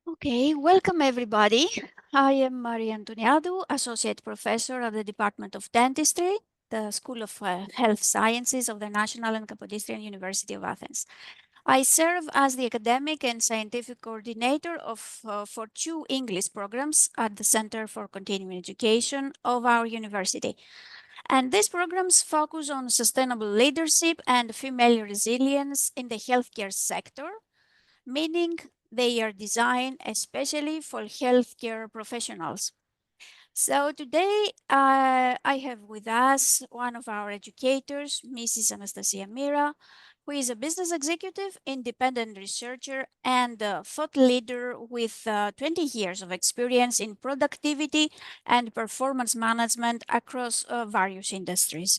Okay, welcome everybody. I am Maria Antoniadou, Associate Professor at the Department of Dentistry, the School of Health Sciences of the National and Kapodistrian University of Athens. I serve as the academic and scientific coordinator for two English programs at the Center for Continuing Education of our university. And these programs focus on sustainable leadership and female resilience in the healthcare sector, meaning they are designed especially for healthcare professionals. So today I have with us one of our educators, Mrs. Anastasia Mira, who is a business executive, independent researcher, and a thought leader with 20 years of experience in productivity and performance management across various industries.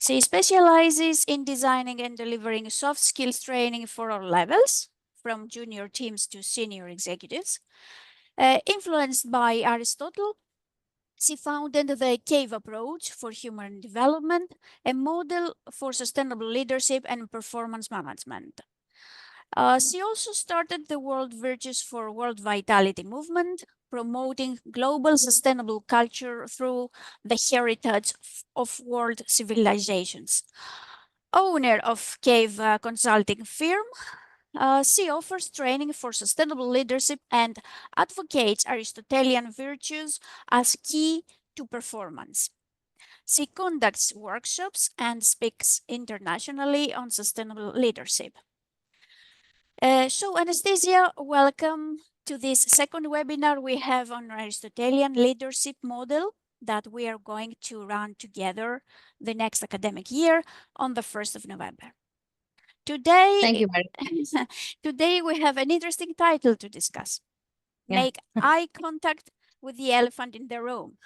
She specializes in designing and delivering soft skills training for all levels, from junior teams to senior executives. Influenced by Aristotle, she founded the CAVE approach for human development, a model for sustainable leadership and performance management. She also started the World Virtues for World Vitality movement, promoting global sustainable culture through the heritage of world civilizations. Owner of CAVE consulting firm, she offers training for sustainable leadership and advocates Aristotelian virtues as key to performance. She conducts workshops and speaks internationally on sustainable leadership. So Anastasia, welcome to this second webinar we have on Aristotelian leadership model that we are going to run together the next academic year on the 1st of November. Today, Thank you, Maria. Today we have an interesting title to discuss. Yeah. Make eye contact with the elephant in the room.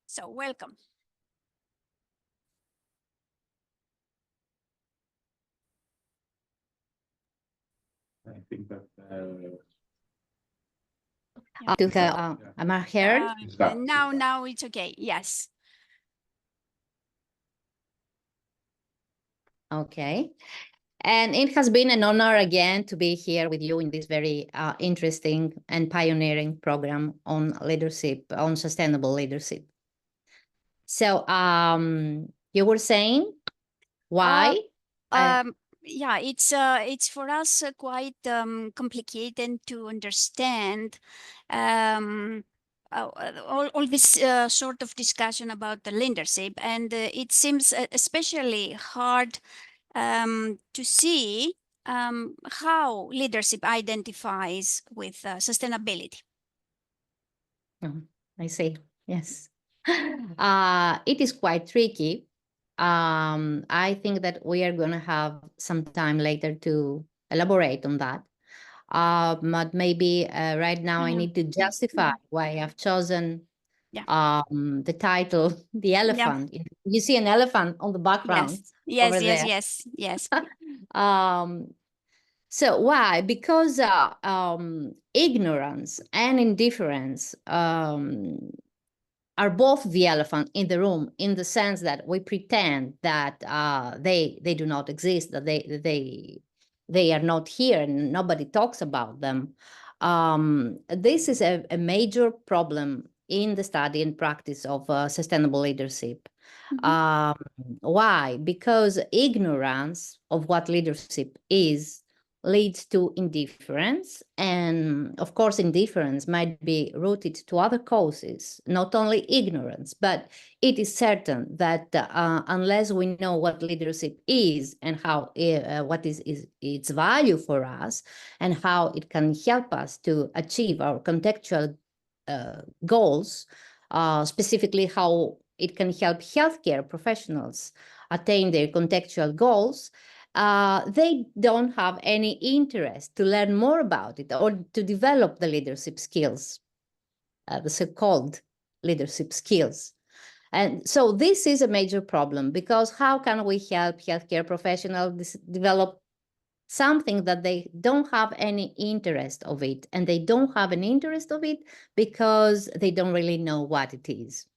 So welcome. I think that am I heard? Now it's okay. Yes. Okay. And it has been an honor again to be here with you in this very interesting and pioneering program on leadership, on sustainable leadership. So you were saying why? Yeah, it's for us quite complicated to understand all this sort of discussion about the leadership, and it seems especially hard to see how leadership identifies with sustainability. I see. Yes. It is quite tricky. I think that we are going to have some time later to elaborate on that. But maybe right now I need to justify why I've chosen the title, The Elephant. Yeah. You see an elephant on the background. Yes. Over there. Yes. So why? Because ignorance and indifference are both the elephant in the room, in the sense that we pretend that they do not exist, that they are not here, and nobody talks about them. This is a major problem in the study and practice of sustainable leadership. Why? Because ignorance of what leadership is leads to indifference. And of course, indifference might be rooted to other causes, not only ignorance, but it is certain that unless we know what leadership is and how what is its value for us and how it can help us to achieve our contextual goals, specifically how it can help healthcare professionals attain their contextual goals, they don't have any interest to learn more about it or to develop the leadership skills, the so-called leadership skills. And so this is a major problem, because how can we help healthcare professionals develop something that they don't have any interest of it? And they don't have an interest of it because they don't really know what it is.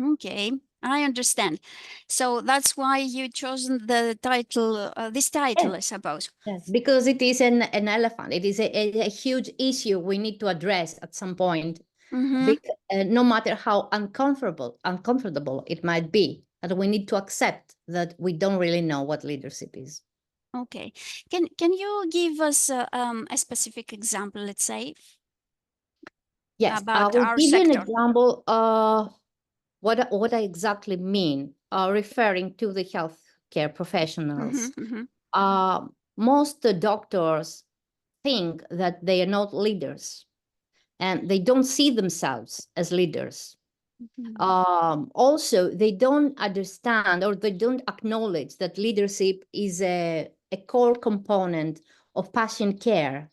Okay. I understand. So that's why you chosen the title, this title, I suppose. Yes, because it is an elephant. It is a huge issue we need to address at some point. Mhm. No matter how uncomfortable it might be, and we need to accept that we don't really know what leadership is. Okay. Can you give us a specific example, let's say, Yes, I about will our give you an sector? example. What I exactly mean, referring to the healthcare professionals. Most doctors think that they are not leaders, and they don't see themselves as leaders. Also, they don't understand, or they don't acknowledge that leadership is a core component of patient care,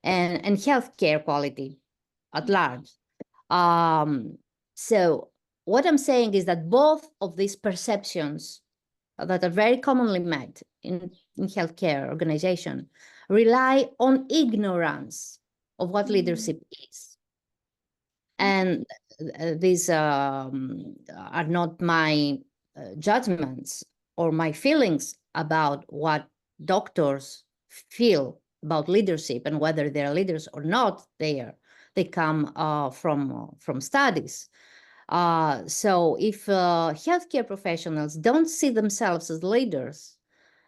and healthcare quality at large. So what I'm saying is that both of these perceptions that are very commonly met in healthcare organization rely on ignorance of what leadership is. And these are not my judgments or my feelings about what doctors feel about leadership and whether they're leaders or not. They come from studies. So if healthcare professionals don't see themselves as leaders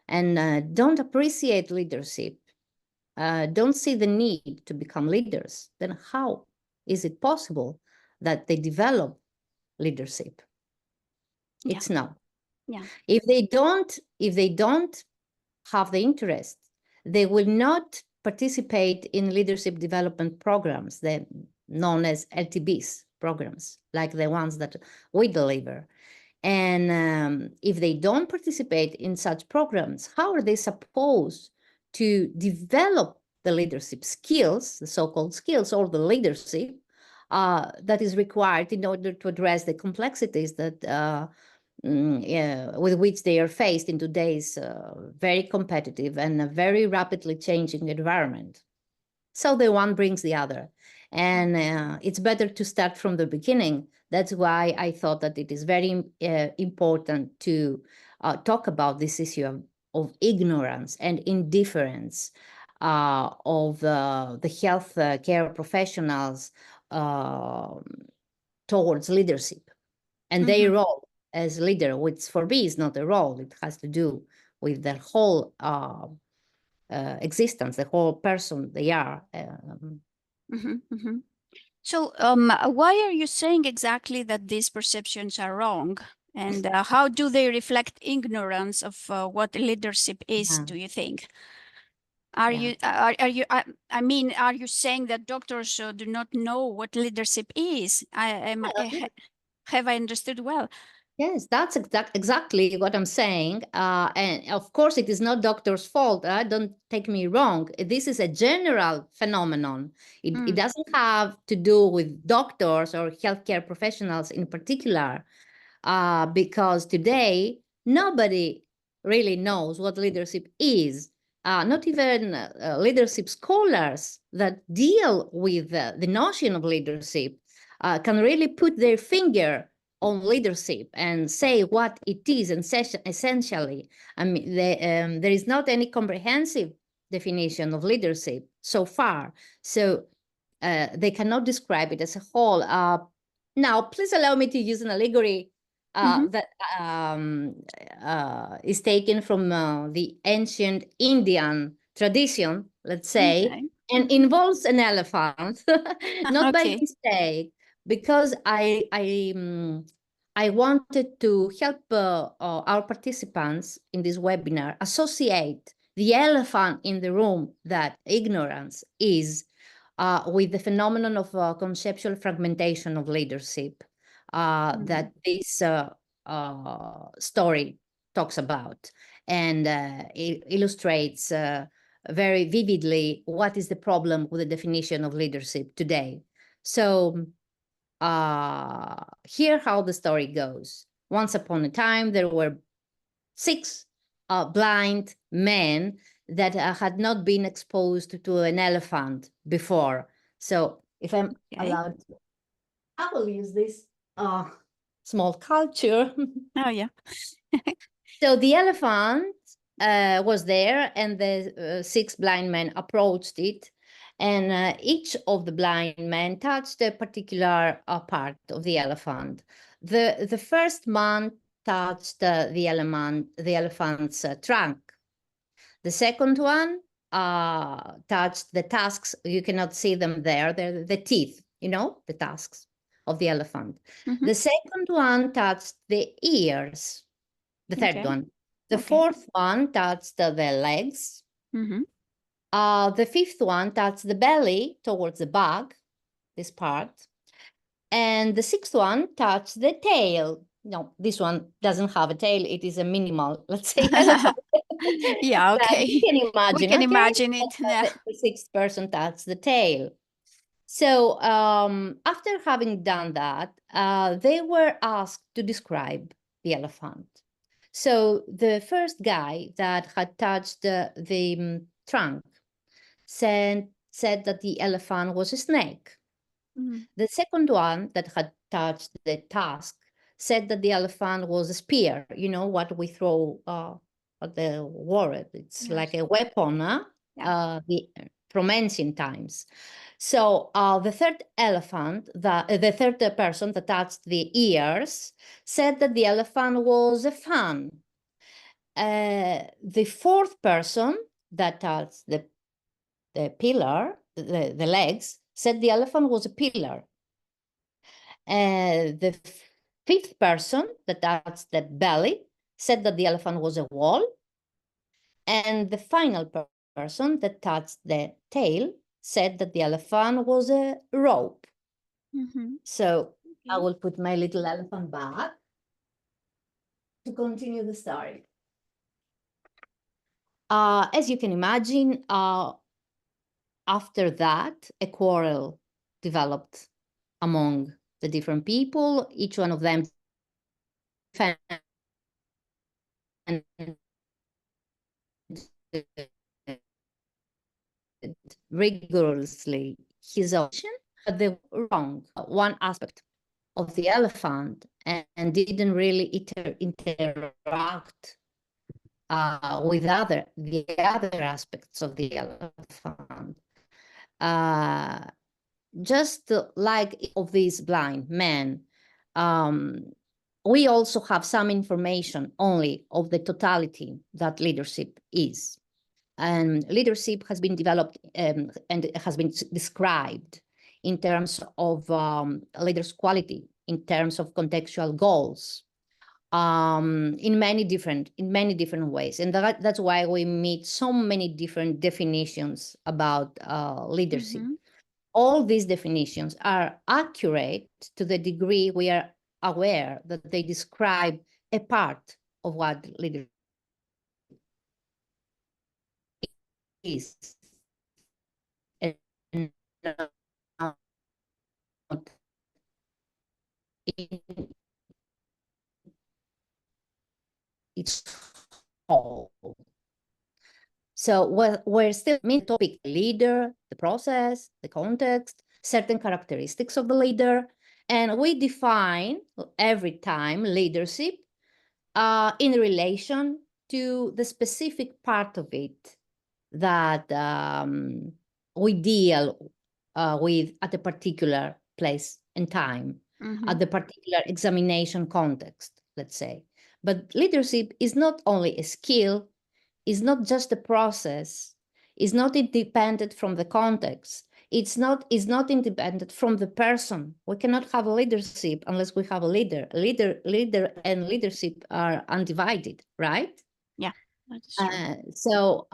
and don't appreciate leadership, don't see the need to become leaders, then how is it possible that they develop leadership? Yeah. It's no. Yeah. If they don't have the interest, they will not participate in leadership development programs, the known as LTBs programs, like the ones that we deliver. And if they don't participate in such programs, how are they supposed to develop the leadership skills, the so-called skills, or the leadership that is required in order to address the complexities that with which they are faced in today's very competitive and very rapidly changing environment? So the one brings the other. And it's better to start from the beginning. That's why I thought that it is very important to talk about this issue of ignorance and indifference of the health care professionals towards leadership and their role as leader, which for me is not a role. It has to do with their whole existence, the whole person they are. So why are you saying exactly that these perceptions are wrong? And how do they reflect ignorance of what leadership is, do you think? Are you I mean, are you saying that doctors do not know what leadership is? Have I understood well? Yes, that's exactly what I'm saying. And of course, it is not doctors' fault. Don't take me wrong. This is a general phenomenon. It doesn't have to do with doctors or healthcare professionals in particular, because today nobody really knows what leadership is. Not even leadership scholars that deal with the notion of leadership can really put their finger on leadership and say what it is essentially. I mean, there is not any comprehensive definition of leadership so far. So they cannot describe it as a whole. Now, please allow me to use an allegory that is taken from the ancient Indian tradition, let's say, and involves an elephant, not by mistake, because I wanted to help our participants in this webinar associate the elephant in the room that ignorance is with the phenomenon of conceptual fragmentation of leadership that this story talks about, and it illustrates very vividly what is the problem with the definition of leadership today. So here how the story goes. Once upon a time, there were 6 blind men that had not been exposed to an elephant before. So if I'm allowed to, I will use this small culture. Oh, yeah. So the elephant was there, and the 6 blind men approached it, and each of the blind men touched a particular part of the elephant. The first man touched the elephant's trunk. The second one touched the tusks. You cannot see them there. They're the teeth, the tusks of the elephant. Mhm. The second one touched the ears. The third Okay. one. The Okay. fourth one touched the legs. Mhm. The fifth one touched the belly towards the back, this part. And the sixth one touched the tail. No, this one doesn't have a tail. It is a minimal, let's say, elephant. Yeah, But okay. you can imagine, We can okay? imagine it. Yeah. The sixth person touched the tail. So after having done that, they were asked to describe the elephant. So the first guy that had touched the trunk said that the elephant was a snake. Mhm. The second one that had touched the tusk said that the elephant was a spear, what we throw at the warhead. It's Yes. like a weapon, Yeah. from ancient times. So the third person that touched the ears said that the elephant was a fan. The fourth person that touched the pillar, the legs, said the elephant was a pillar. The fifth person that touched the belly said that the elephant was a wall. And the final person that touched the tail said that the elephant was a rope. Mhm. So I Okay. will put my little elephant back to continue the story. As you can imagine, after that, a quarrel developed among the different people. Each one of them rigorously his option, but they were wrong. One aspect of the elephant and didn't really interact with the other aspects of the elephant. Just like of these blind men, we also have some information only of the totality that leadership is. And leadership has been developed and has been described in terms of leaders' quality, in terms of contextual goals, in many different ways. And that's why we meet so many different definitions about leadership. Mhm. All these definitions are accurate to the degree we are aware that they describe a part of what leadership is. And not in its whole. So we're still main topic: the leader, the process, the context, certain characteristics of the leader, and we define every time leadership in relation to the specific part of it that we deal with at a particular place and time, Mhm. at the particular examination context, let's say. But leadership is not only a skill, is not just a process, is not independent from the context. It's not independent from the person. We cannot have a leadership unless we have a leader. Leader and leadership are undivided, right? Yeah, that's true. So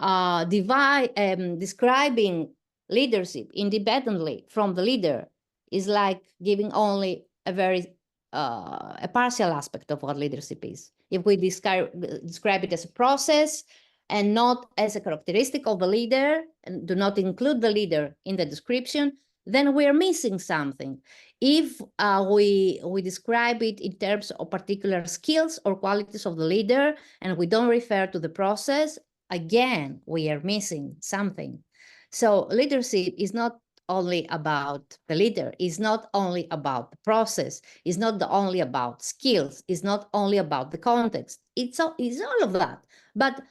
describing leadership independently from the leader is like giving only a partial aspect of what leadership is. If we describe it as a process and not as a characteristic of the leader, and do not include the leader in the description, then we're missing something. If we describe it in terms of particular skills or qualities of the leader, and we don't refer to the process, again, we are missing something. So leadership is not only about the leader, it's not only about the process, it's not only about skills, it's not only about the context, it's all of that. But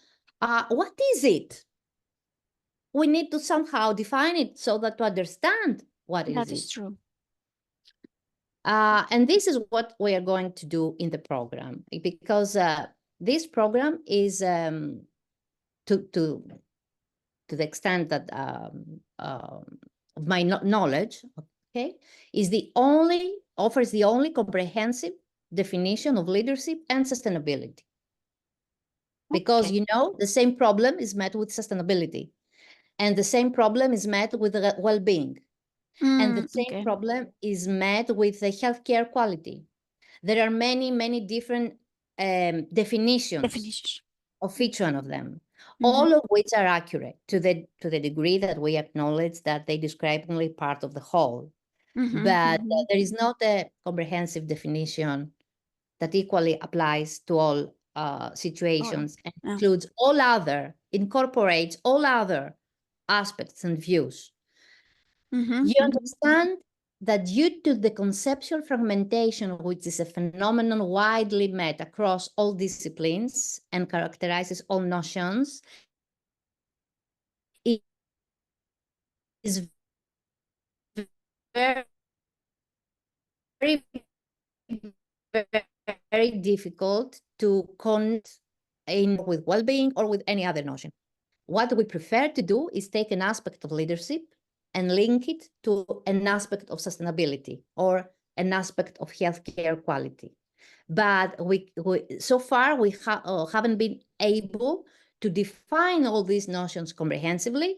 what is it? We need to somehow define it so that to understand what is That it. is true. And this is what we are going to do in the program, because this program is to the extent that of my knowledge, okay, offers the only comprehensive definition of leadership and sustainability. Because, Okay. the same problem is met with sustainability, and the same problem is met with well-being, and the same Okay. problem is met with the healthcare quality. There are many, many different definitions of each one of them, all of which are accurate to the degree that we acknowledge that they describe only part of the whole. But there is not a comprehensive definition that equally applies to all situations and incorporates all other aspects and views. You understand that due to the conceptual fragmentation, which is a phenomenon widely met across all disciplines and characterizes all notions, it is very, very difficult to connect with well-being or with any other notion. What we prefer to do is take an aspect of leadership and link it to an aspect of sustainability or an aspect of healthcare quality. But so far we haven't been able to define all these notions comprehensively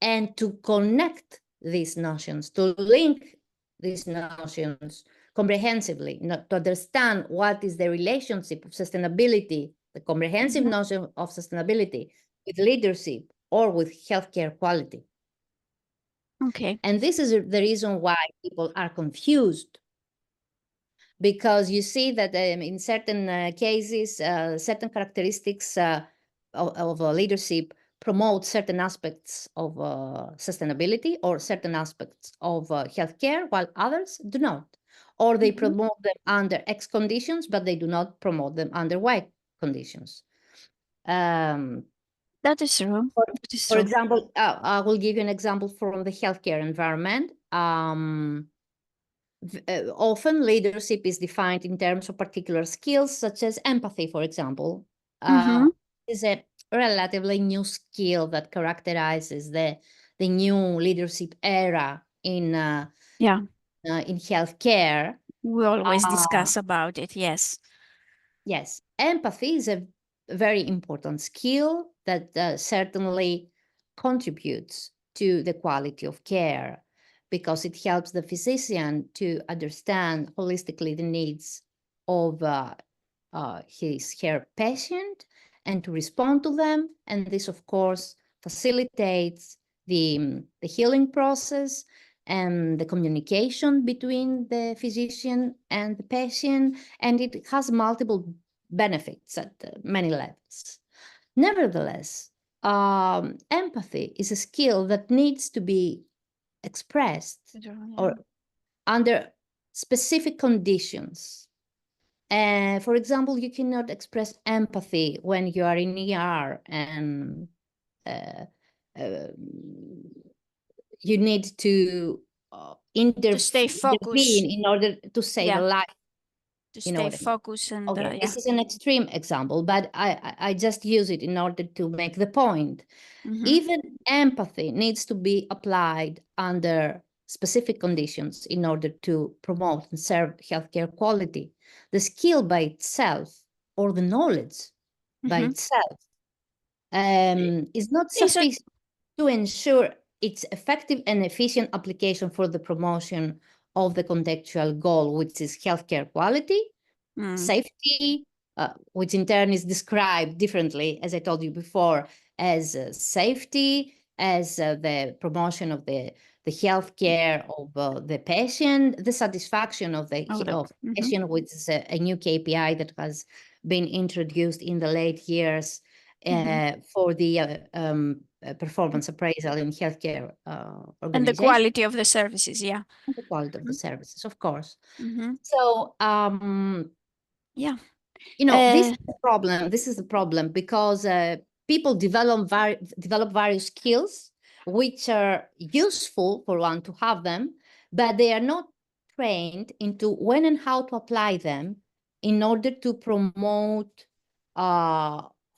and to connect these notions, to link these notions comprehensively, not to understand what is the relationship of sustainability, the comprehensive notion of sustainability with leadership or with healthcare quality. Okay. And this is the reason why people are confused, because you see that in certain cases, certain characteristics of leadership promote certain aspects of sustainability or certain aspects of healthcare, while others do not. Or they promote them under X conditions, but they do not promote them under Y conditions. That is true. For example, I will give you an example from the healthcare environment. Often leadership is defined in terms of particular skills, such as empathy, for example. Is a relatively new skill that characterizes the new leadership era in healthcare. We always discuss about it, yes. Yes, empathy is a very important skill that certainly contributes to the quality of care, because it helps the physician to understand holistically the needs of her patient and to respond to them. And this, of course, facilitates the healing process and the communication between the physician and the patient, and it has multiple benefits at many levels. Nevertheless, empathy is a skill that needs to be expressed or under specific conditions. For example, you cannot express empathy when you are in ER and you need to stay focused in order to save a life. To stay focused and this is an extreme example, but I just use it in order to make the point. Even empathy needs to be applied under specific conditions in order to promote and serve healthcare quality. The skill by itself or the knowledge by itself is not sufficient to ensure its effective and efficient application for the promotion of the contextual goal, which is healthcare quality, safety, which in turn is described differently, as I told you before, as safety, as the promotion of the healthcare of the patient, the satisfaction of the patient, which is a new KPI that has been introduced in the late years for the performance appraisal in healthcare And the organizations. quality of the services, yeah. And the quality of the services, of course. Mm-hmm. So, Yeah. this is the problem. This is the problem because people develop various skills which are useful for one to have them, but they are not trained into when and how to apply them in order to promote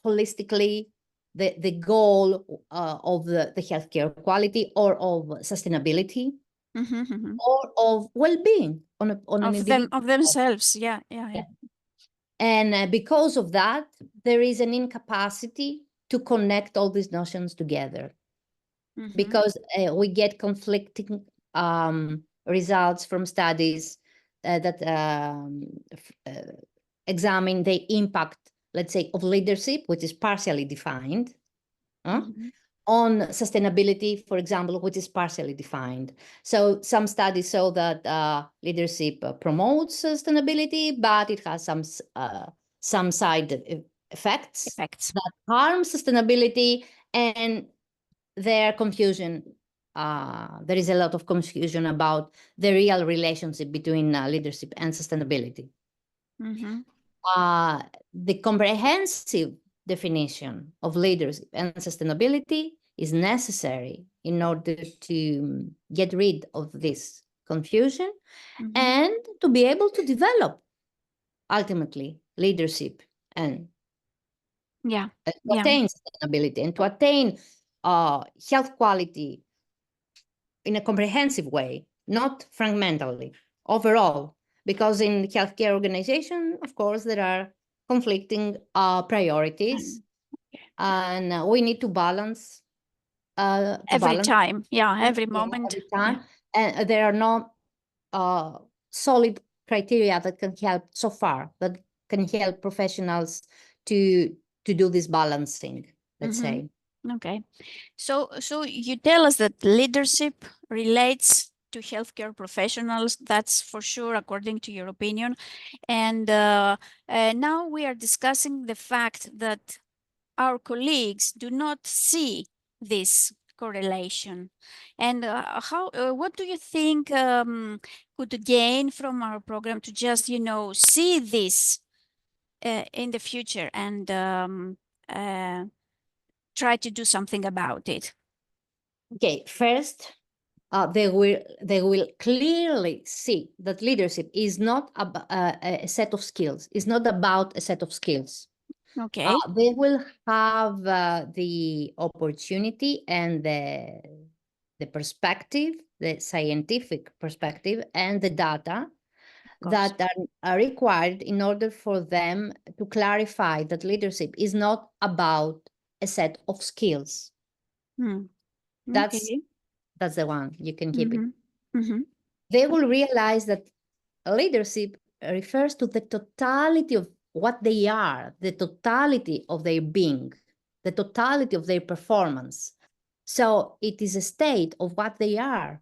holistically the goal of the healthcare quality or of sustainability or of well-being on an individual. Of themselves, yeah. And because of that, there is an incapacity to connect all these notions together because we get conflicting results from studies that examine the impact, let's say, of leadership, which is partially defined, on sustainability, for example, which is partially defined. So some studies show that leadership promotes sustainability, but it has some side effects that harm sustainability, and their confusion. There is a lot of confusion about the real relationship between leadership and sustainability. The comprehensive definition of leadership and sustainability is necessary in order to get rid of this confusion and to be able to develop ultimately leadership and to attain sustainability and to attain health quality in a comprehensive way, not fragmentally, overall. Because in healthcare organization, of course, there are conflicting priorities, and we need to balance. Every time, every moment. Every time, and there are no solid criteria that can help so far, that can help professionals to do this balancing, let's say. Okay, so you tell us that leadership relates to healthcare professionals. That's for sure, according to your opinion. And now we are discussing the fact that our colleagues do not see this correlation. And what do you think could gain from our program to just, see this in the future and try to do something about it? Okay, first, they will clearly see that leadership is not a set of skills. It's not about a set of skills. Okay. They will have the opportunity and the perspective, the scientific perspective, and the data that are required in order for them to clarify that leadership is not about a set of skills. That's the one. You can keep it. They will realize that leadership refers to the totality of what they are, the totality of their being, the totality of their performance. So it is a state of what they are.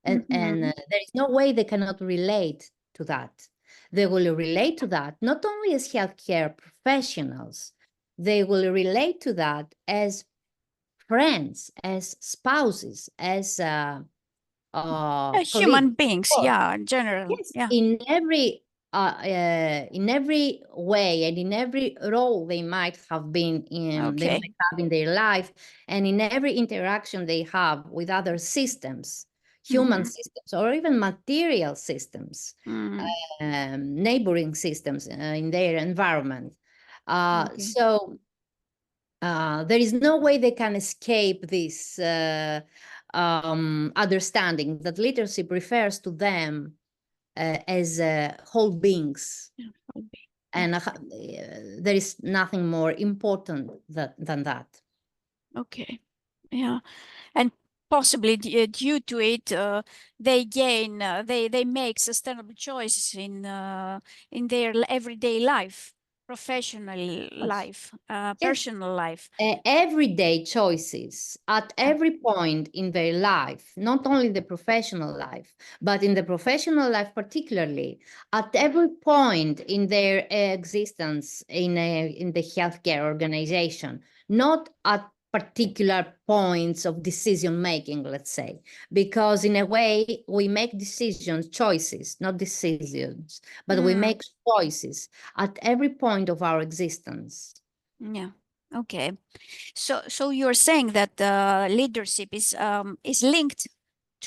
And there is no way they cannot relate to that. They will relate to that not only as healthcare professionals, they will relate to that as friends, as spouses, as human beings, in general. Yes, in every way and in every role they might have been in, they might have in their life, and in every interaction they have with other systems, human systems, or even material systems, neighboring systems in their environment. So there is no way they can escape this understanding that leadership refers to them as whole beings. And there is nothing more important than that. Okay, yeah. And possibly due to it, they gain, they make sustainable choices in their everyday life, professional life, personal life. Everyday choices at every point in their life, not only the professional life, but in the professional life particularly, at every point in their existence in the healthcare organization, not at particular points of decision making, let's say, because in a way we make decisions, choices, not decisions, but we make choices at every point of our existence. Yeah. Okay. So you're saying that leadership is linked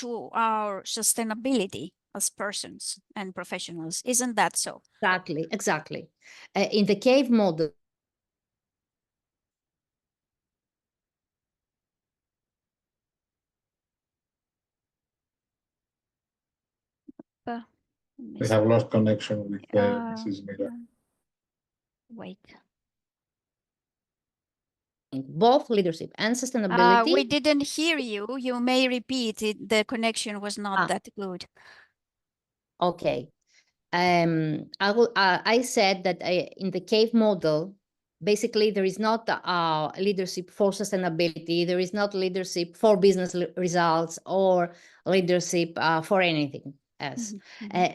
to our sustainability as persons and professionals. Isn't that so? Exactly, exactly. In the cave model, We have lost connection with Mrs. Miller. Wait. both leadership and sustainability. We didn't hear you. You may repeat it. The connection was not that good. Okay. I said that in the cave model, basically there is not leadership for sustainability. There is not leadership for business results or leadership for anything else.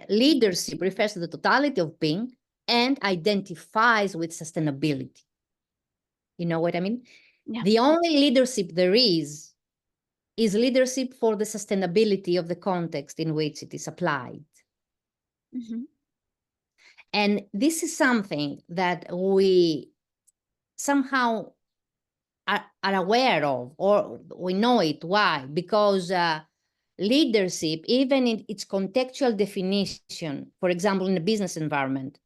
Leadership refers to the totality of being and identifies with sustainability. You know what I mean? Yeah. The only leadership there is leadership for the sustainability of the context in which it is applied. And this is something that we somehow are aware of, or we know it. Why? Because leadership, even in its contextual definition, for example, in a business environment,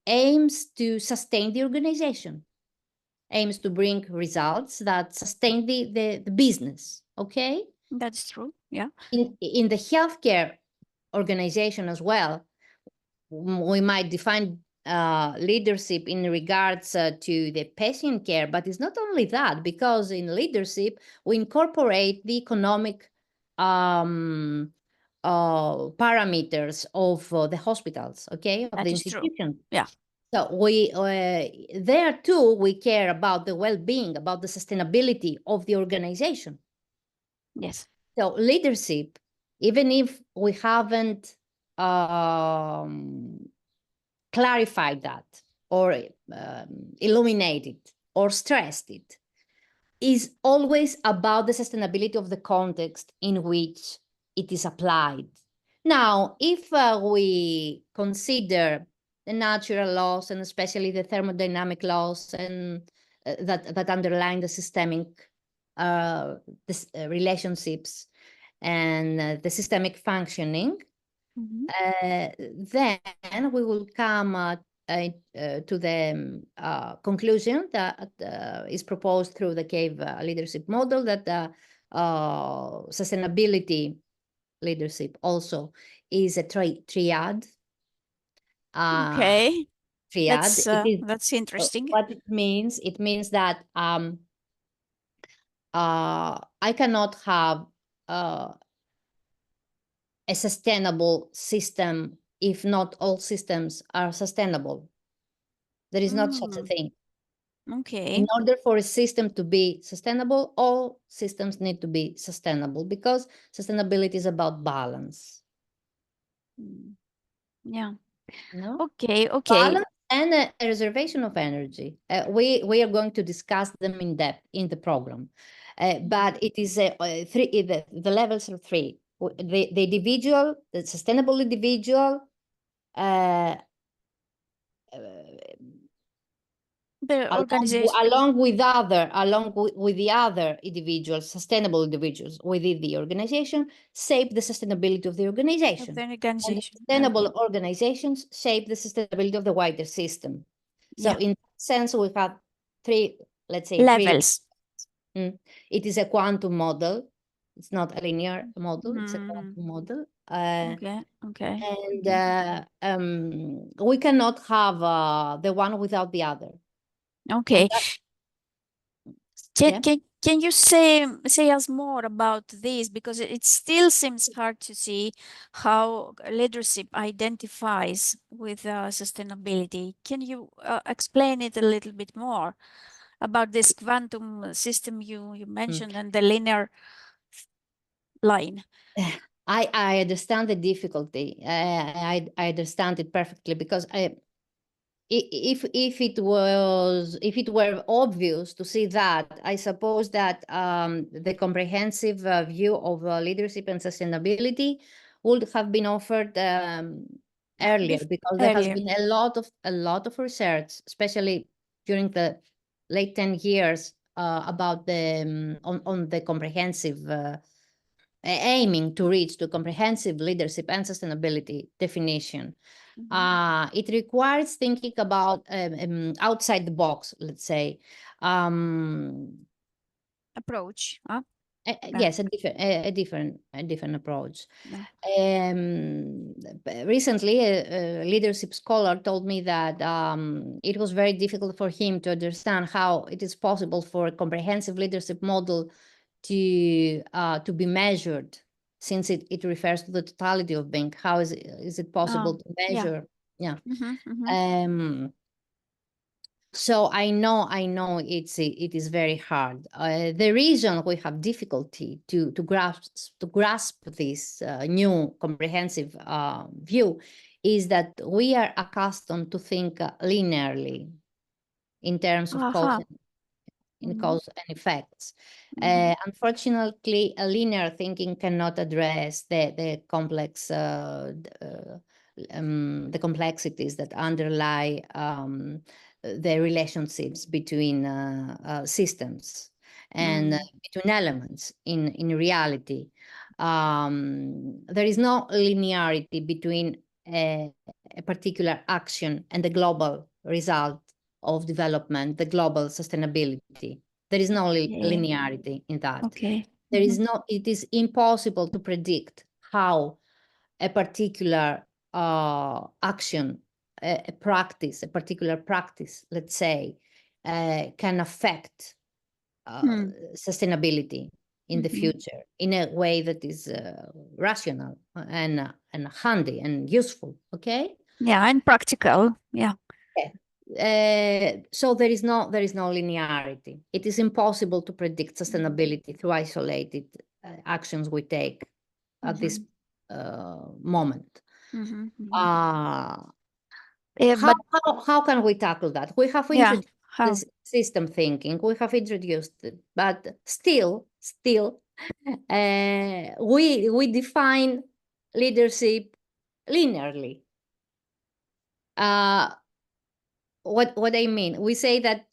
aims to sustain the organization, aims to bring results that sustain the business. Okay? That's true. Yeah. In the healthcare organization as well, we might define leadership in regards to the patient care, but it's not only that, because in leadership, we incorporate the economic parameters of the hospitals, okay, of that the is institution. True. Yeah. So we there too, we care about the well-being, about the sustainability of the organization. Yes. So leadership, even if we haven't clarified that or illuminated or stressed it, is always about the sustainability of the context in which it is applied. Now, if we consider the natural laws and especially the thermodynamic laws and that underline the systemic relationships and the systemic functioning, then we will come to the conclusion that is proposed through the cave leadership model, that sustainability leadership also is a triad. Okay. Triad. That's interesting. What it means that I cannot have a sustainable system if not all systems are sustainable. There is not such a thing. Okay. In order for a system to be sustainable, all systems need to be sustainable, because sustainability is about balance. Yeah. No? Okay. Balance and a reservation of energy. We are going to discuss them in depth in the program. But it is three. The levels are three. The individual, the sustainable individual, the organization, along with the other individuals, sustainable individuals within the organization, shape the sustainability of the organization. And the sustainable organizations shape the sustainability of the wider system. So in that sense, we have three, let's say, levels. It is a quantum model. It's not a linear model. It's a quantum model. Okay. And we cannot have the one without the other. Okay. Can Can you say us more about this? Because it still seems hard to see how leadership identifies with sustainability. Can you explain it a little bit more about this quantum system you mentioned and the linear line? I understand the difficulty. I understand it perfectly, because if it were obvious to see that, I suppose that the comprehensive view of leadership and sustainability would have been offered earlier, because there has been a lot of research, especially during the late 10 years, about the on the comprehensive aiming to reach to comprehensive leadership and sustainability definition. It requires thinking about outside the box, let's say. Approach. Yes, a different approach. Recently, a leadership scholar told me that it was very difficult for him to understand how it is possible for a comprehensive leadership model to be measured, since it refers to the totality of being. How is it possible to measure? Yeah. So I know it is very hard. The reason we have difficulty to grasp this new comprehensive view is that we are accustomed to think linearly in terms of cause and effects. Unfortunately, a linear thinking cannot address the complex the complexities that underlie the relationships between systems and between elements in reality. There is no linearity between a particular action and the global result of development, the global sustainability. There is no linearity in that. There is no, it is impossible to predict how a particular action, a practice, a particular practice, let's say, can affect sustainability in the future in a way that is rational and handy and useful. Okay. Yeah, and practical. Yeah. So there is no linearity. It is impossible to predict sustainability through isolated actions we take at this moment. How can we tackle that? We have introduced this system thinking. We have introduced it, but still, we define leadership linearly. What I mean, we say that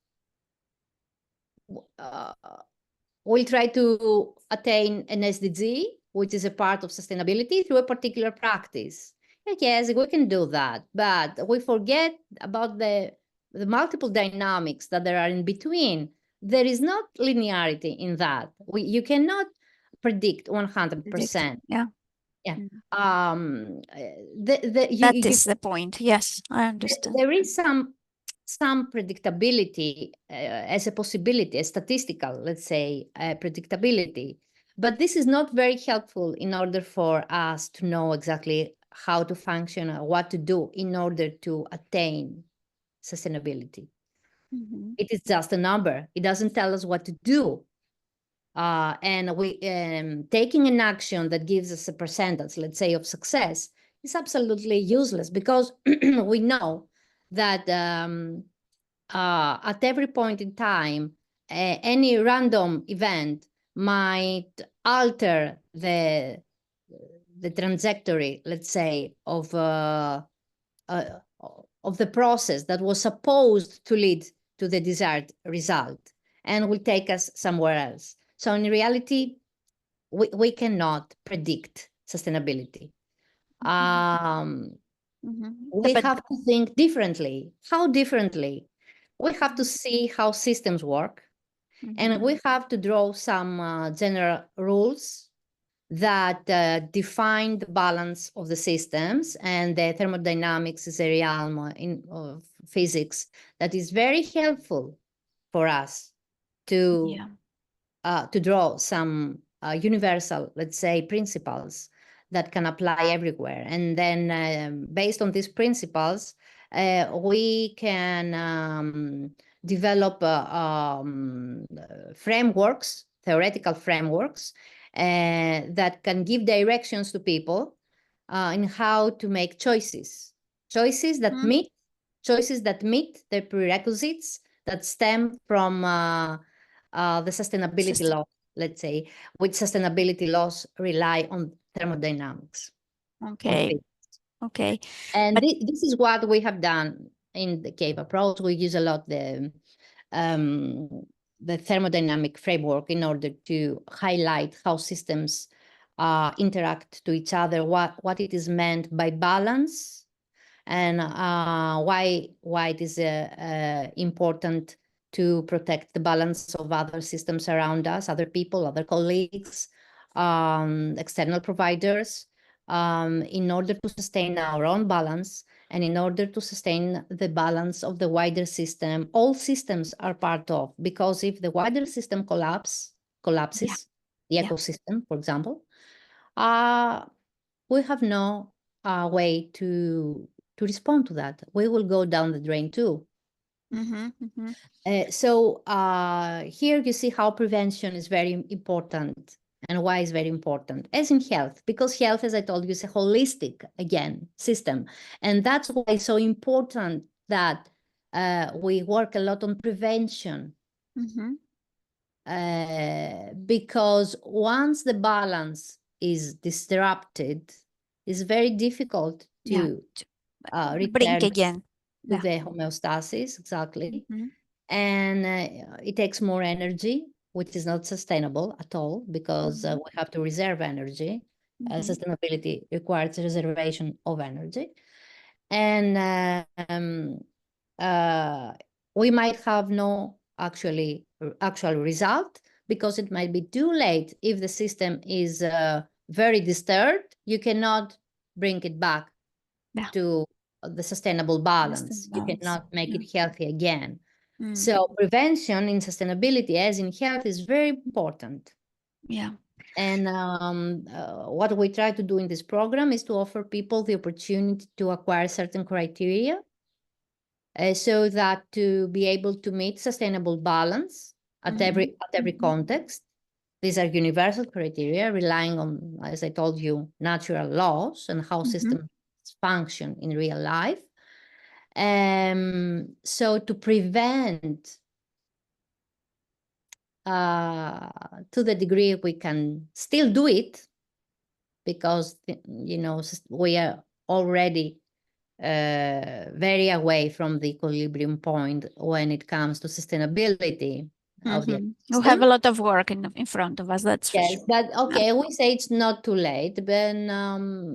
we'll try to attain an SDG, which is a part of sustainability, through a particular practice. Yes, we can do that, but we forget about the multiple dynamics that there are in between. There is not linearity in that. You cannot predict 100%. Yeah. That is the point. Yes, I understand. There is some predictability as a possibility, a statistical, let's say, predictability. But this is not very helpful in order for us to know exactly how to function or what to do in order to attain sustainability. It is just a number. It doesn't tell us what to do. And we taking an action that gives us a percentage, let's say, of success is absolutely useless, because we know that at every point in time, any random event might alter the trajectory, let's say, of the process that was supposed to lead to the desired result, and will take us somewhere else. So in reality, we cannot predict sustainability. We have to think differently. How differently? We have to see how systems work, and we have to draw some general rules that define the balance of the systems. And the thermodynamics is a realm of physics that is very helpful for us to to draw some universal, let's say, principles that can apply everywhere. And then based on these principles, we can develop frameworks, theoretical frameworks, that can give directions to people in how to make choices that meet the prerequisites that stem from the sustainability law, let's say, which sustainability laws rely on thermodynamics. Okay. Okay. And this is what we have done in the CAVE approach. We use a lot the thermodynamic framework in order to highlight how systems interact to each other, what it is meant by balance, and why it is important to protect the balance of other systems around us, other people, other colleagues, external providers, in order to sustain our own balance and in order to sustain the balance of the wider system. All systems are part of, because if the wider system collapses, the ecosystem, for example, we have no way to respond to that. We will go down the drain too. So here you see how prevention is very important and why it's very important, as in health, because health, as I told you, is a holistic, again, system. And that's why it's so important that we work a lot on prevention. Because once the balance is disrupted, it's very difficult to return again to the homeostasis, exactly. And it takes more energy, which is not sustainable at all, because we have to reserve energy. Sustainability requires reservation of energy. And we might have no actual result, because it might be too late. If the system is very disturbed, you cannot bring it back to the sustainable balance. You cannot make it healthy again. So prevention in sustainability, as in health, is very important. And what we try to do in this program is to offer people the opportunity to acquire certain criteria, so that to be able to meet sustainable balance at every context. These are universal criteria relying on, as I told you, natural laws and how systems function in real life. So to prevent, to the degree we can still do it, because we are already very away from the equilibrium point when it comes to sustainability of the system. We have a lot of work in front of us, that's for sure. But okay, we say it's not too late. But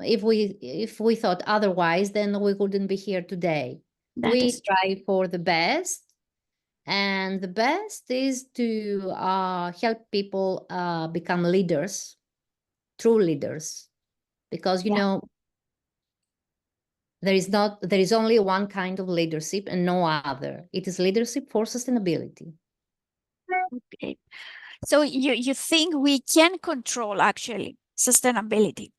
if we thought otherwise, then we wouldn't be here today. We try for the best, and the best is to help people become leaders, true leaders, because there is only one kind of leadership and no other. It is leadership for sustainability. Okay. So you think we can control actually sustainability?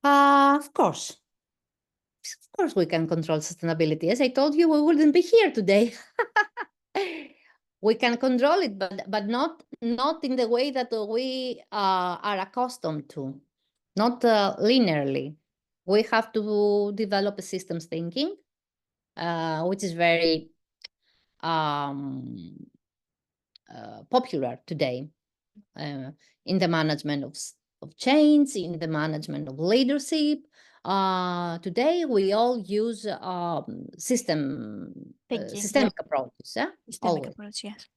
Of course. Of course we can control sustainability. As I told you, we wouldn't be here today. We can control it, but not in the way that we are accustomed to, not linearly. We have to develop a systems thinking, which is very popular today in the management of change, in the management of leadership. Today we all use systemic approaches. Systemic approach, yes.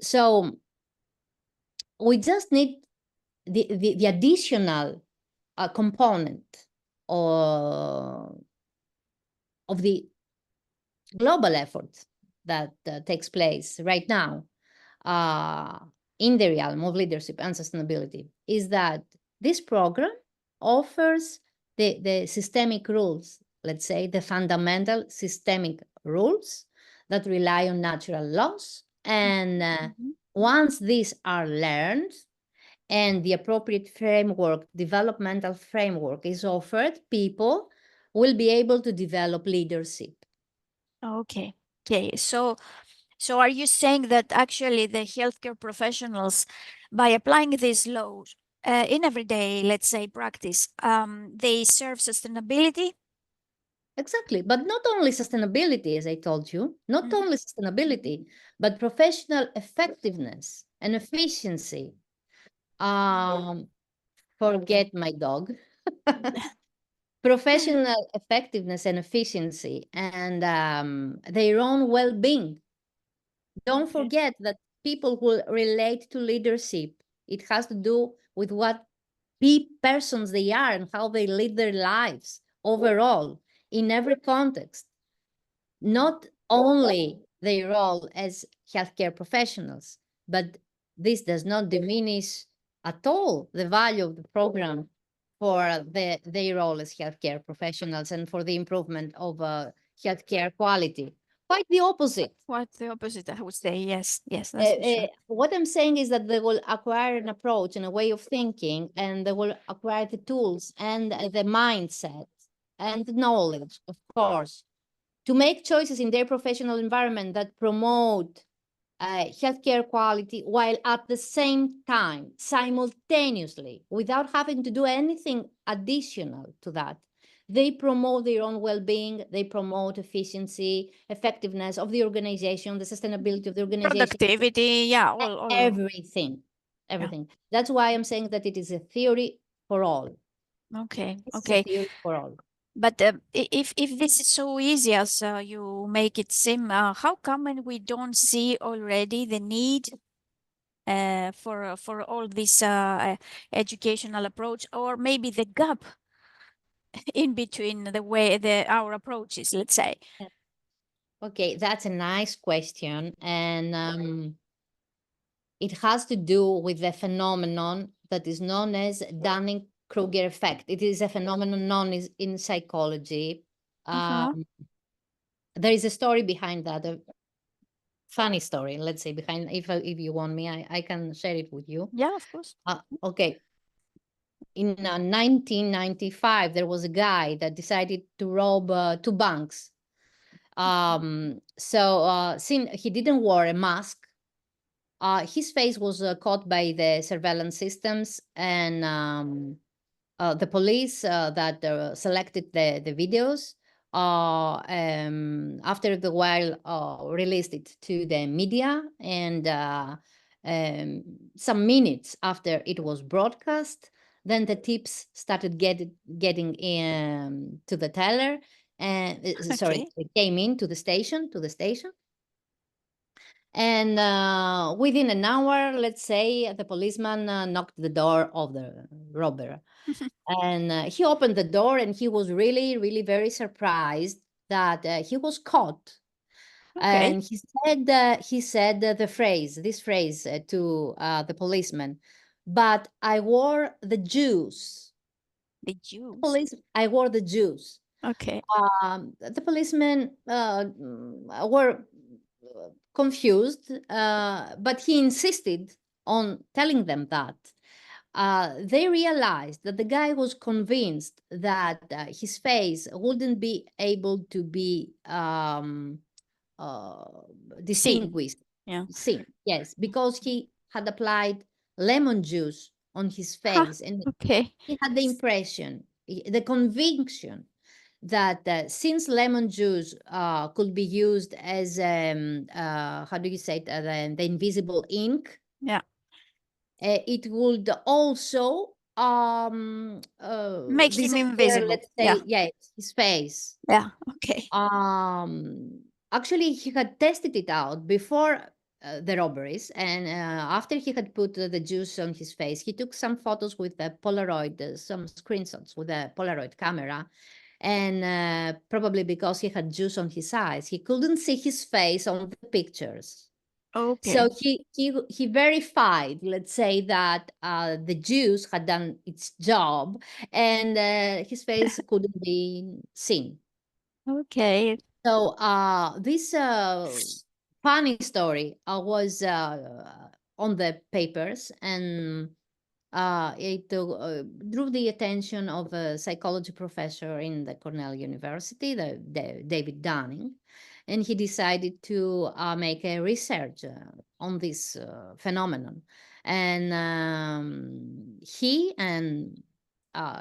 So we just need the additional component of the global effort that takes place right now in the realm of leadership and sustainability, is that this program offers the systemic rules, let's say the fundamental systemic rules that rely on natural laws. And once these are learned and the appropriate framework, developmental framework is offered, people will be able to develop leadership. Okay. Okay. So are you saying that actually the healthcare professionals, by applying these laws in everyday, let's say, practice, they serve sustainability? Exactly. But not only sustainability, as I told you, not only sustainability, but professional effectiveness and efficiency. Forget my dog. Professional effectiveness and efficiency and their own well-being. Don't forget that people will relate to leadership. It has to do with what persons they are and how they lead their lives overall in every context, not only their role as healthcare professionals, but this does not diminish at all the value of the program for their role as healthcare professionals and for the improvement of healthcare quality. Quite the opposite. Quite the opposite, I would say. Yes, yes, that's for sure. What I'm saying is that they will acquire an approach and a way of thinking, and they will acquire the tools and the mindset and the knowledge, of course, to make choices in their professional environment that promote healthcare quality while at the same time, simultaneously, without having to do anything additional to that, they promote their own well-being, they promote efficiency, effectiveness of the organization, the sustainability of the organization. Productivity, yeah, all. Everything. That's why I'm saying that it is a theory for all. Okay, It's okay. a theory for all. But if this is so easy as you make it seem, how come we don't see already the need for all this educational approach, or maybe the gap in between the way our approaches, let's say? Okay, that's a nice question, and it has to do with the phenomenon that is known as Dunning-Kruger effect. It is a phenomenon known as in psychology. There is a story behind that, a funny story, let's say, behind. If you want me, I can share it with you. Yeah, of course. Okay. In 1995, there was a guy that decided to rob 2 banks. Since he didn't wear a mask, his face was caught by the surveillance systems, and the police that selected the videos after the while released it to the media, and some minutes after it was broadcast, then the tips started getting in to the teller, and sorry, it came into the station, and within an hour, let's say, the policeman knocked the door of the robber. And he opened the door, and he was really, really very surprised that he was caught. Okay. And he said this phrase to the policeman, "But I wore the juice." The Jews. I wore the juice. Okay. The policemen were confused, but he insisted on telling them that. They realized that the guy was convinced that his face wouldn't be able to be distinguished. Seen, yes, because he had applied lemon juice on his face, and he had the impression, the conviction that since lemon juice could be used as how do you say it, the invisible ink, it would also make him invisible. let's say, his face. Okay. Actually, he had tested it out before the robberies, and after he had put the juice on his face, he took some photos with a Polaroid, some screenshots with a Polaroid camera. And probably because he had juice on his eyes, he couldn't see his face on the pictures. Okay. So he verified, let's say, that the juice had done its job, and his face couldn't be seen. Okay. So this funny story was on the papers, and it drew the attention of a psychology professor in the Cornell University, David Dunning, and he decided to make a research on this phenomenon. And he and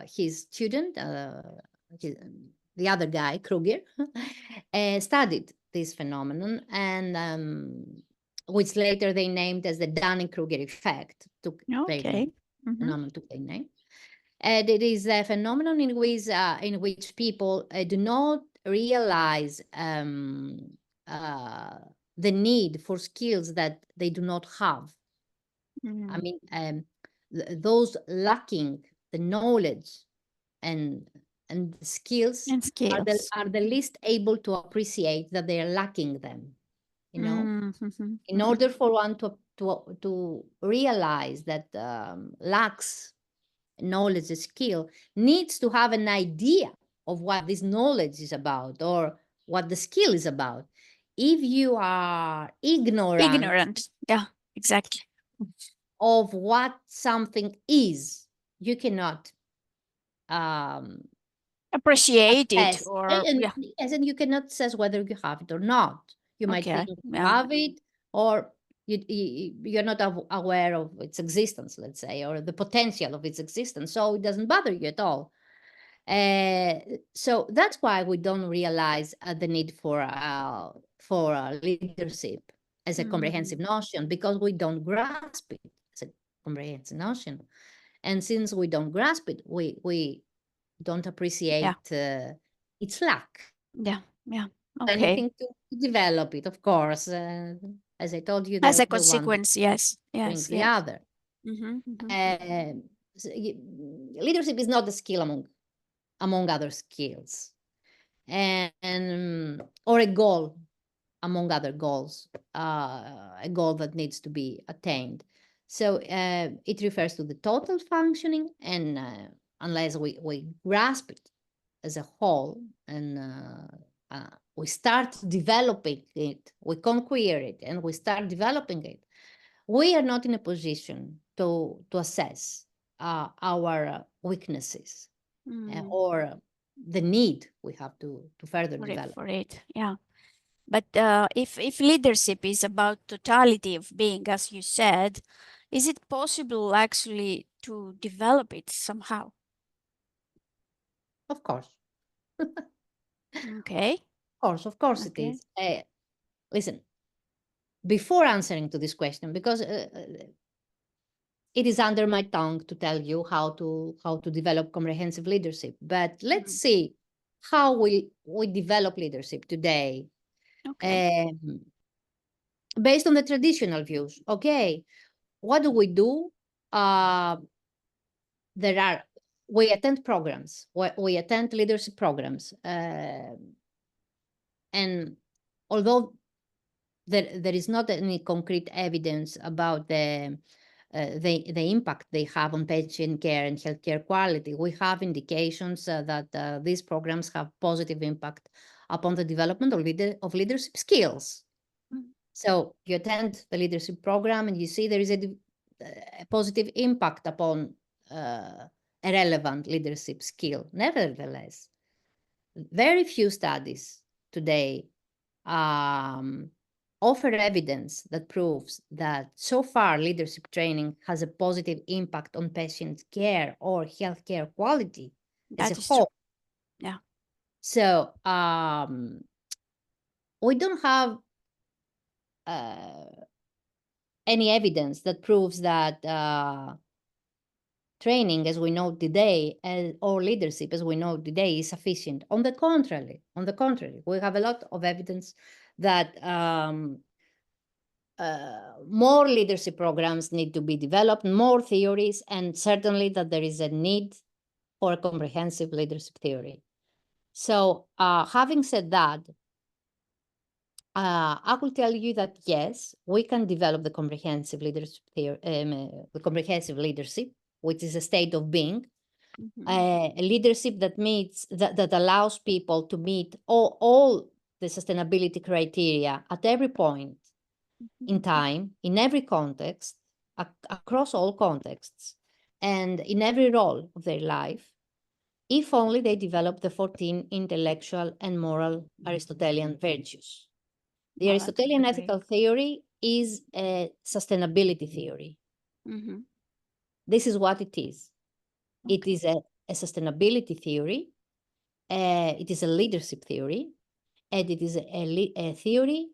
his student, the other guy, Kruger, studied this phenomenon, and which later they named as the Dunning-Kruger effect. Okay. Phenomenon took their name. And it is a phenomenon in which people do not realize the need for skills that they do not have. I mean, those lacking the knowledge and the skills, are the least able to appreciate that they are lacking them. You know, in order for one to realize that lacks knowledge, skill, needs to have an idea of what this knowledge is about or what the skill is about. If you are ignorant, yeah, exactly, of what something is, you cannot appreciate it, assess. or Yes, and you cannot assess whether you have it or not. You might think you have it, or you're not aware of its existence, let's say, or the potential of its existence, so it doesn't bother you at all. So that's why we don't realize the need for leadership as a comprehensive notion, because we don't grasp it as a comprehensive notion. And since we don't grasp it, we don't appreciate its lack. Okay. Anything to develop it, of course. As I told you, As a the consequence, one brings the other. Leadership is not a skill among other skills, and or a goal among other goals, a goal that needs to be attained. So it refers to the total functioning, and unless we grasp it as a whole, and we start developing it, we conquer it, and we start developing it, we are not in a position to assess our weaknesses or the need we have to further develop. For it, yeah. But if leadership is about totality of being, as you said, is it possible actually to develop it somehow? Of course. Okay. Of course it is. Listen, before answering to this question, because it is under my tongue to tell you how to develop comprehensive leadership, but let's see how we develop leadership today. Based on the traditional views. Okay, what do? We attend programs, we attend leadership programs, and although there is not any concrete evidence about the impact they have on patient care and healthcare quality, we have indications that these programs have positive impact upon the development of leadership skills. So you attend the leadership program and you see there is a positive impact upon a relevant leadership skill. Nevertheless, very few studies today offer evidence that proves that so far leadership training has a positive impact on patient care or healthcare quality as a whole. Yeah. So we don't have any evidence that proves that training, as we know today, or leadership, as we know today, is sufficient. On the contrary, we have a lot of evidence that more leadership programs need to be developed, more theories, and certainly that there is a need for a comprehensive leadership theory. So having said that, I will tell you that yes, we can develop the comprehensive leadership theory, the comprehensive leadership, which is a state of being, a leadership that allows people to meet all the sustainability criteria at every point in time, in every context, across all contexts, and in every role of their life, if only they develop the 14 intellectual and moral Aristotelian virtues. The Well, Aristotelian that's ethical theory is a sustainability theory. Mm-hmm. This is what it is. Okay. It is a sustainability theory, it is a leadership theory, and it is a theory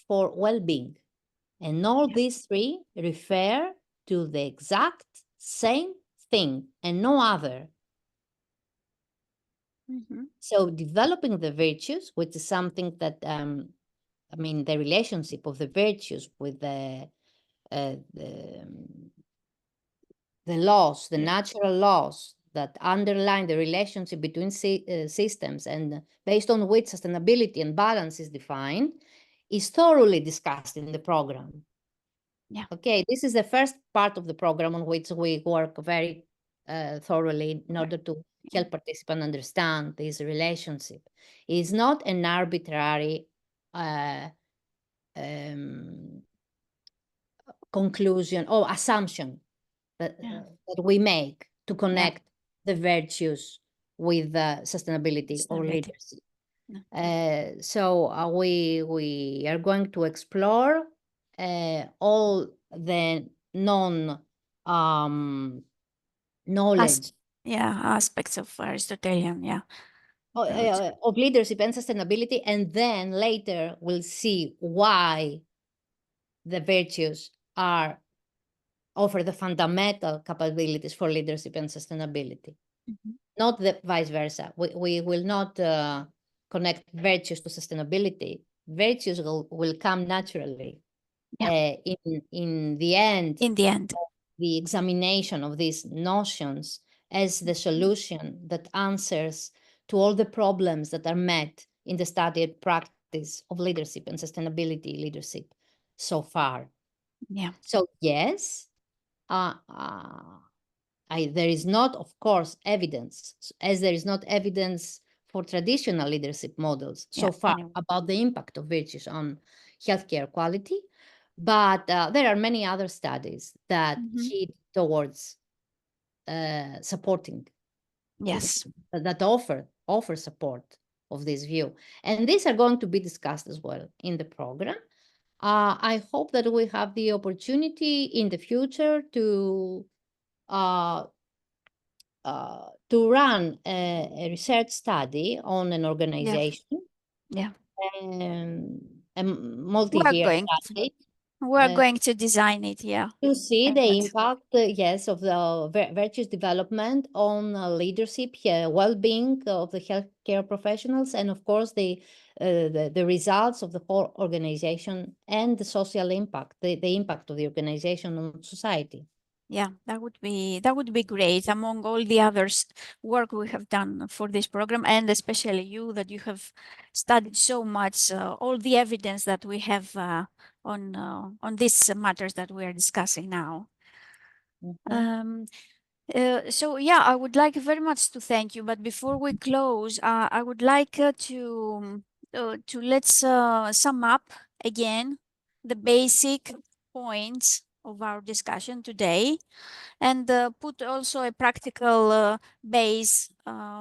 for well-being. And all these three refer to the exact same thing and no other. Mm-hmm. So developing the virtues, which is something that, I mean, the relationship of the virtues with the laws, the natural laws that underline the relationship between systems and based on which sustainability and balance is defined, is thoroughly discussed in the program. Yeah. Okay, this is the first part of the program on which we work very thoroughly in order to help participants understand this relationship. It's not an arbitrary conclusion or assumption that we make to connect the virtues with sustainability or leadership. So we are going to explore all the knowledge aspects of Aristotelian, of leadership and sustainability, and then later we'll see why the virtues offer the fundamental capabilities for leadership and sustainability. Not the vice versa. We will not connect virtues to sustainability. Virtues will come naturally. In the end, the examination of these notions as the solution that answers to all the problems that are met in the study and practice of leadership and sustainability leadership so far. So yes, there is not, of course, evidence, as there is not evidence for traditional leadership models so far about the impact of virtues on healthcare quality, but there are many other studies that head towards supporting, that offer support of this view. And these are going to be discussed as well in the program. I hope that we have the opportunity in the future to run a research study on an organization, a multi-year study. We're going to design it, to see the impact, of the virtues development on leadership, well-being of the healthcare professionals, and of course the results of the whole organization and the social impact, the impact of the organization on society. Yeah, that would be great. Among all the others work we have done for this program, and especially you, that you have studied so much, all the evidence that we have on these matters that we are discussing now. So yeah, I would like very much to thank you. But before we close, I would like to let's sum up again the basic points of our discussion today, and put also a practical base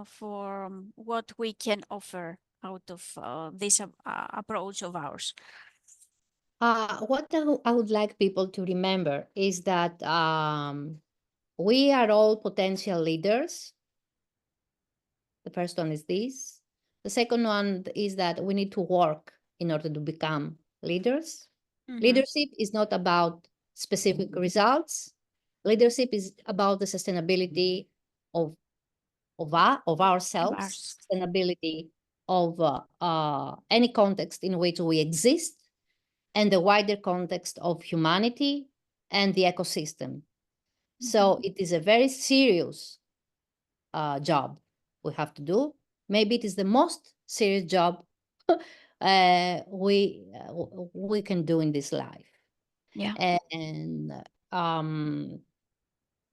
for what we can offer out of this approach of ours. What I would like people to remember is that we are all potential leaders. The first one is this. The second one is that we need to work in order to become leaders. Leadership is not about specific results. Leadership is about the sustainability of ourselves, sustainability of any context in which we exist, and the wider context of humanity and the ecosystem. So it is a very serious job we have to do. Maybe it is the most serious job we can do in this life. And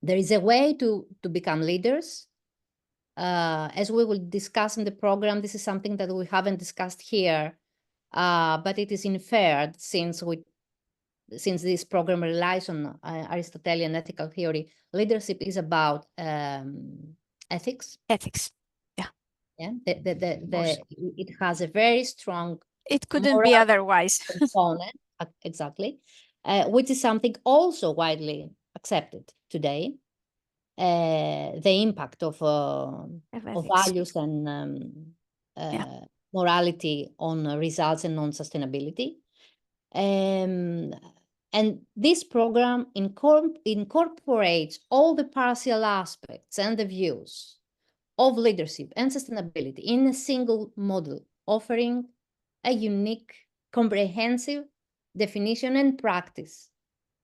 there is a way to become leaders. As we will discuss in the program, this is something that we haven't discussed here but it is inferred since this program relies on Aristotelian ethical theory. Leadership is about ethics. Ethics. Yeah, it has a very strong It couldn't moral be otherwise. component, exactly, which is something also widely accepted today. The impact of ethics. values and morality on results and on sustainability. And this program incorporates all the partial aspects and the views of leadership and sustainability in a single model, offering a unique, comprehensive definition and practice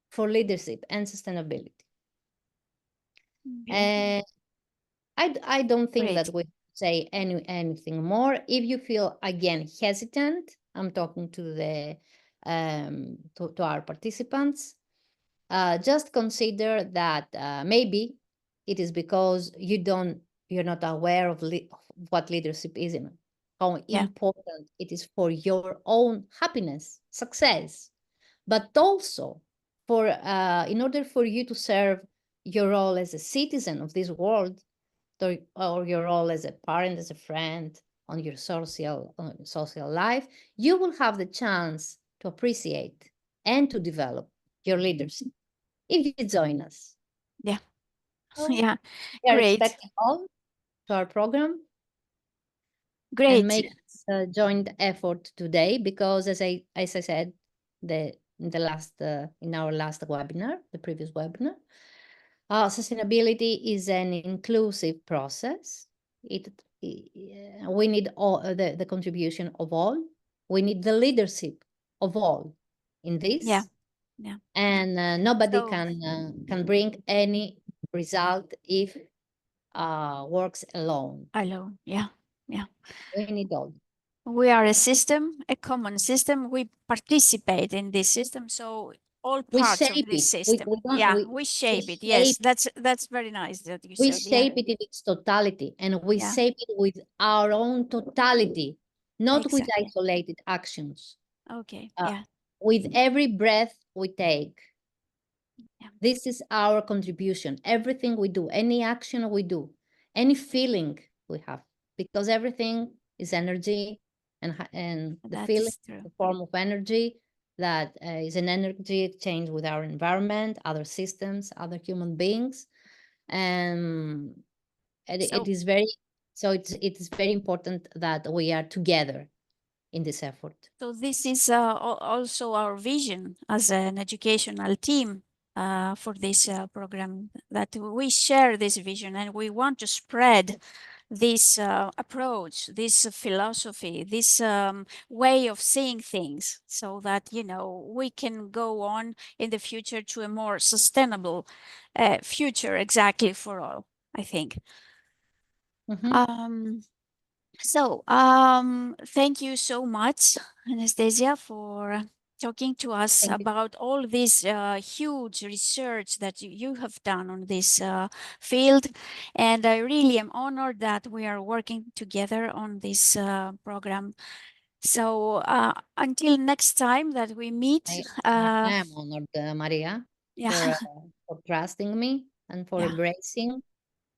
for leadership and sustainability. I don't think that we say anything more. If you feel again hesitant, I'm talking to the to our participants. Just consider that maybe it is because you're not aware of what leadership is and how important it is for your own happiness, success, but also for in order for you to serve your role as a citizen of this world, or your role as a parent, as a friend, on your social life, you will have the chance to appreciate and to develop your leadership if you join us. Yeah. So yeah. we are Great. expecting all to our program. Great. And make this a joint effort today, because as I said, in our last webinar, the previous webinar, sustainability is an inclusive process. We need all the contribution of all. We need the leadership of all in this. Yeah. And nobody can bring any result if works alone. Yeah. We need all. We are a system, a common system. We participate in this system, so all parts of this system. We shape it. Yes, that's very nice that you said. We shape it in its totality, and we shape it with our own totality, not with isolated actions. Okay. With every breath we take. This is our contribution. Everything we do, any action we do, any feeling we have, because everything is energy, and the feeling, the form of energy, that is an energy exchange with our environment, other systems, other human beings, and it is very important that we are together in this effort. So this is also our vision as an educational team for this program, that we share this vision and we want to spread this approach, this philosophy, this way of seeing things, so that, we can go on in the future to a more sustainable future, exactly, for all, I think. So thank you so much, Anastasia, for talking to us about all this huge research that you have done on this field. And I really am honored that we are working together on this program. So until next time that we meet. I am honored, Maria, for trusting me and for embracing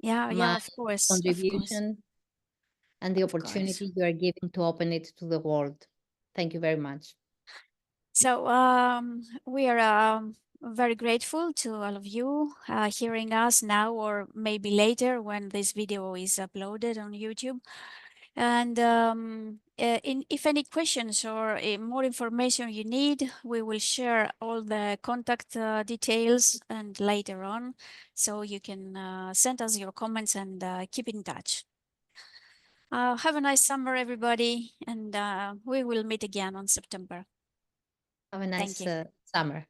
my of course, contribution and the opportunity you are giving to open it to the world. Thank you very much. So we are very grateful to all of you hearing us now, or maybe later when this video is uploaded on YouTube. And if any questions or more information you need, we will share all the contact details and later on, so you can send us your comments and keep in touch. Have a nice summer, everybody, and we will meet again on September. Have a nice summer.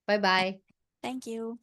Bye-bye. Thank you.